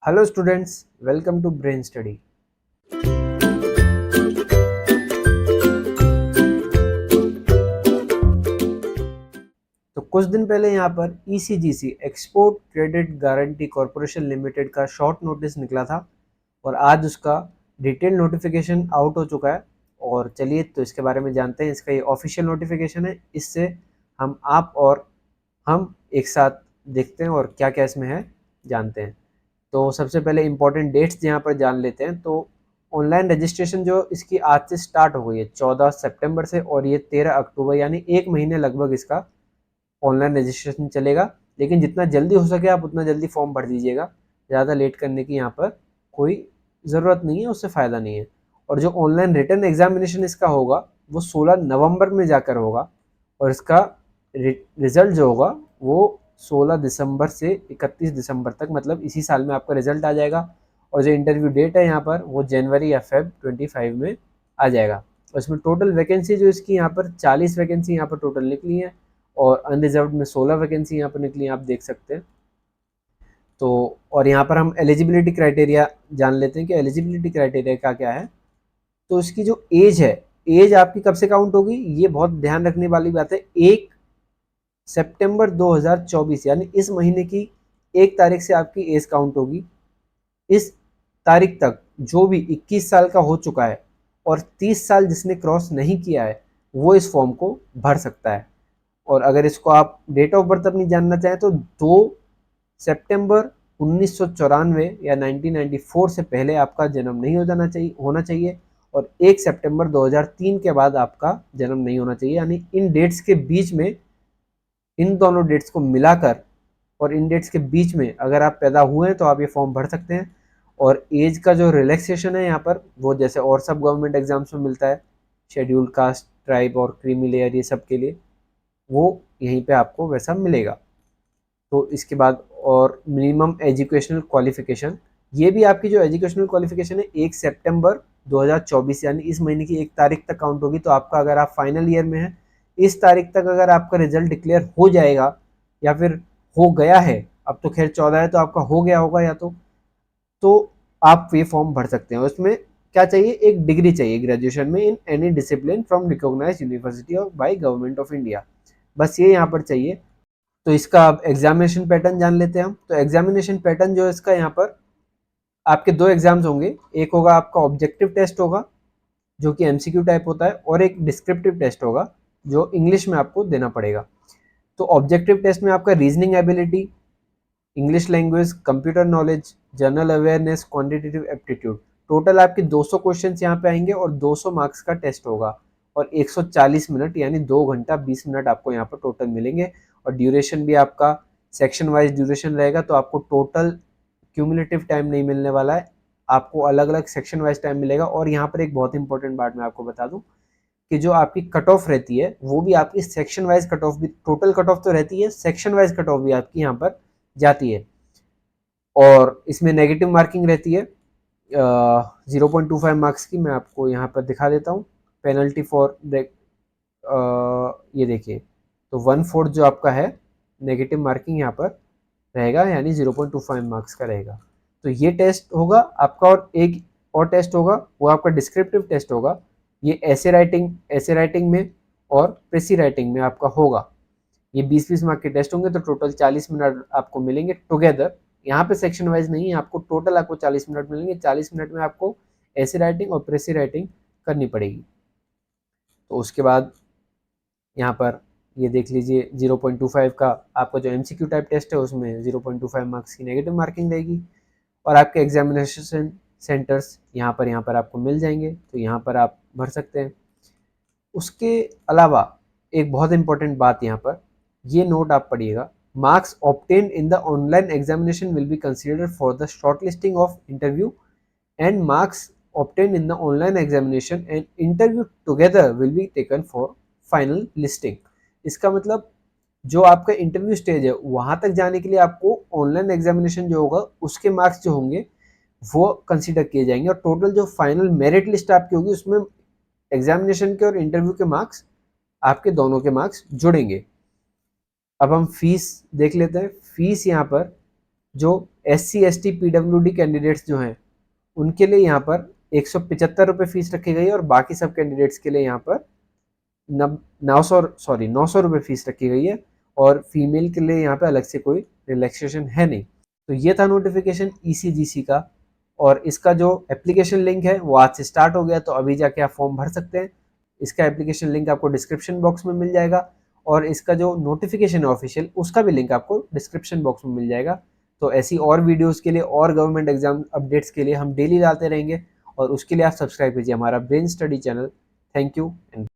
Hello students, welcome to brain study. तो कुछ दिन पहले यहाँ पर ECGC export credit guarantee corporation limited का शॉर्ट नोटिस निकला था और आज उसका डिटेल नोटिफिकेशन आउट हो चुका है। और चलिए तो इसके बारे में जानते हैं। इसका ये ऑफिशियल नोटिफिकेशन है, इससे आप और हम एक साथ देखते हैं और क्या क्या इसमें है जानते हैं। तो सबसे पहले इम्पोर्टेंट डेट्स यहाँ पर जान लेते हैं। तो ऑनलाइन रजिस्ट्रेशन जो इसकी आज से स्टार्ट हो गई है 14 सितंबर से, और ये 13 अक्टूबर यानी एक महीने लगभग इसका ऑनलाइन रजिस्ट्रेशन चलेगा। लेकिन जितना जल्दी हो सके आप उतना जल्दी फॉर्म भर दीजिएगा, ज़्यादा लेट करने की यहाँ पर कोई ज़रूरत नहीं है, उससे फ़ायदा नहीं है। और जो ऑनलाइन रिटर्न एग्जामिनेशन इसका होगा वो 16 नवंबर में जाकर होगा, और इसका रिजल्ट जो होगा वो 16 दिसंबर से 31 दिसंबर तक, मतलब इसी साल में आपका रिजल्ट आ जाएगा। और जो इंटरव्यू डेट है यहाँ पर वो जनवरी या फेब 25 में आ जाएगा। और इसमें टोटल वैकेंसी जो इसकी यहाँ पर 40 वैकेंसी यहाँ पर टोटल निकली है, और अनरिजर्व में 16 वैकेंसी यहाँ पर निकली, आप देख सकते हैं। तो और यहाँ पर हम एलिजिबिलिटी क्राइटेरिया जान लेते हैं कि एलिजिबिलिटी क्राइटेरिया का क्या है। तो इसकी जो एज है, एज आपकी कब से काउंट होगी, ये बहुत ध्यान रखने वाली बात है। 1 सितंबर 2024 यानी इस महीने की 1 तारीख से आपकी एज काउंट होगी। इस तारीख तक जो भी 21 साल का हो चुका है और 30 साल जिसने क्रॉस नहीं किया है वो इस फॉर्म को भर सकता है। और अगर इसको आप डेट ऑफ बर्थ अपनी जानना चाहें तो 2 सितंबर 1994 या 1994 से पहले आपका जन्म नहीं होना चाहिए, और 1 सितंबर 2003 के बाद आपका जन्म नहीं होना चाहिए। यानी इन डेट्स के बीच में, इन दोनों डेट्स को मिलाकर और इन डेट्स के बीच में अगर आप पैदा हुए हैं तो आप ये फॉर्म भर सकते हैं। और एज का जो रिलैक्सेशन है यहाँ पर वो जैसे और सब गवर्नमेंट एग्जाम्स में मिलता है, शेड्यूल कास्ट, ट्राइब और क्रीमी लेयर, ये सब के लिए वो यहीं पे आपको वैसा मिलेगा। तो इसके बाद और मिनिमम एजुकेशनल क्वालिफिकेशन, ये भी आपकी जो एजुकेशनल क्वालिफिकेशन है 1 सितंबर 2024 यानी इस महीने की 1 तारीख तक काउंट होगी। तो आपका अगर आप फाइनल ईयर में हैं, इस तारीख तक अगर आपका रिजल्ट डिक्लेयर हो जाएगा या फिर हो गया है, अब तो खैर 14 है तो आपका हो गया होगा या तो आप ये फॉर्म भर सकते हैं। उसमें क्या चाहिए, एक डिग्री चाहिए ग्रेजुएशन में in any discipline from recognised university of by government of India, बस ये यहाँ पर चाहिए। तो इसका अब एग्जामिनेशन पैटर्न जान लेते हैं हम। तो एग्जामिनेशन पैटर्न जो है इसका, यहाँ पर आपके 2 एग्जाम्स होंगे। एक होगा आपका ऑब्जेक्टिव टेस्ट होगा जो कि एमसीक्यू टाइप होता है, और एक डिस्क्रिप्टिव टेस्ट होगा जो इंग्लिश में आपको देना पड़ेगा। तो ऑब्जेक्टिव टेस्ट में आपका reasoning ability, English language, computer knowledge, general awareness, quantitative aptitude, total आपके 200 क्वेश्चंस यहाँ पे आएंगे और 200 मार्क्स का टेस्ट होगा। और 140 मिनट यानी 2 घंटा 20 मिनट आपको यहाँ पर टोटल मिलेंगे। और ड्यूरेशन भी आपका सेक्शन वाइज ड्यूरेशन रहेगा, तो आपको टोटल क्यूमुलेटिव टाइम नहीं मिलने वाला है, आपको अलग अलग सेक्शन वाइज टाइम मिलेगा। और यहाँ पर एक बहुत इंपॉर्टेंट बात मैं आपको बता दूँ कि जो आपकी कट ऑफ रहती है वो भी आपकी सेक्शन वाइज कट ऑफ भी, टोटल कट ऑफ तो रहती है, सेक्शन वाइज कट ऑफ भी आपकी यहाँ पर जाती है। और इसमें नेगेटिव मार्किंग रहती है 0.25 मार्क्स की, मैं आपको यहाँ पर दिखा देता हूँ। पेनल्टी फॉर ये देखिए, तो 1/4 जो आपका है नेगेटिव मार्किंग यहाँ पर रहेगा, यानी 0.25 मार्क्स का रहेगा। तो ये टेस्ट होगा आपका, और एक और टेस्ट होगा वो आपका डिस्क्रिप्टिव टेस्ट होगा। ये ऐसे राइटिंग में और प्रेसी राइटिंग में आपका होगा। ये 20-20 मार्क के टेस्ट होंगे, तो टोटल 40 मिनट आपको मिलेंगे टुगेदर। यहाँ पे सेक्शन वाइज नहीं है, आपको टोटल आपको 40 मिनट मिलेंगे। 40 मिनट में आपको ऐसे राइटिंग और प्रेसी राइटिंग करनी पड़ेगी। तो उसके बाद यहाँ पर ये देख लीजिए, 0.25 का आपका जो एमसीक्यू टाइप टेस्ट है उसमें 0.25 मार्क्स की नेगेटिव मार्किंग रहेगी। और आपके एग्जामिनेशन सेंटर्स यहाँ पर आपको मिल जाएंगे, तो यहाँ पर आप भर सकते हैं। उसके अलावा एक बहुत इंपॉर्टेंट बात यहाँ पर, ये नोट आप पढ़िएगा, marks obtained in the online examination will be considered for the short listing of interview, and marks obtained in the online examination and interview together will be taken for final listing। इसका मतलब जो आपका interview stage है वहां तक जाने के लिए आपको ऑनलाइन एग्जामिनेशन जो होगा उसके मार्क्स जो होंगे वो कंसीडर किए जाएंगे, और टोटल जो फाइनल मेरिट लिस्ट आपकी होगी उसमें एग्जामिनेशन के और इंटरव्यू के मार्क्स, आपके दोनों के मार्क्स जुड़ेंगे। अब हम फीस देख लेते हैं। फीस यहाँ पर जो SC ST PWD कैंडिडेट्स जो हैं उनके लिए यहाँ पर 175 रुपये फीस रखी गई है और बाकी सब कैंडिडेट्स के लिए यहाँ पर 900 रुपये फीस रखी गई है और फीमेल के लिए यहाँ पे अलग से कोई रिलैक्सेशन है नहीं। तो ये था नोटिफिकेशन ECGC का और इसका जो एप्लीकेशन लिंक है वो आज से स्टार्ट हो गया, तो अभी जाके आप फॉर्म भर सकते हैं। इसका एप्लीकेशन लिंक आपको डिस्क्रिप्शन बॉक्स में मिल जाएगा और इसका जो नोटिफिकेशन है ऑफिशियल उसका भी लिंक आपको डिस्क्रिप्शन बॉक्स में मिल जाएगा। तो ऐसी और वीडियोस के लिए और गवर्नमेंट एग्जाम अपडेट्स के लिए हम डेली डालते रहेंगे और उसके लिए आप सब्सक्राइब कीजिए हमारा brain study channel. Thank you and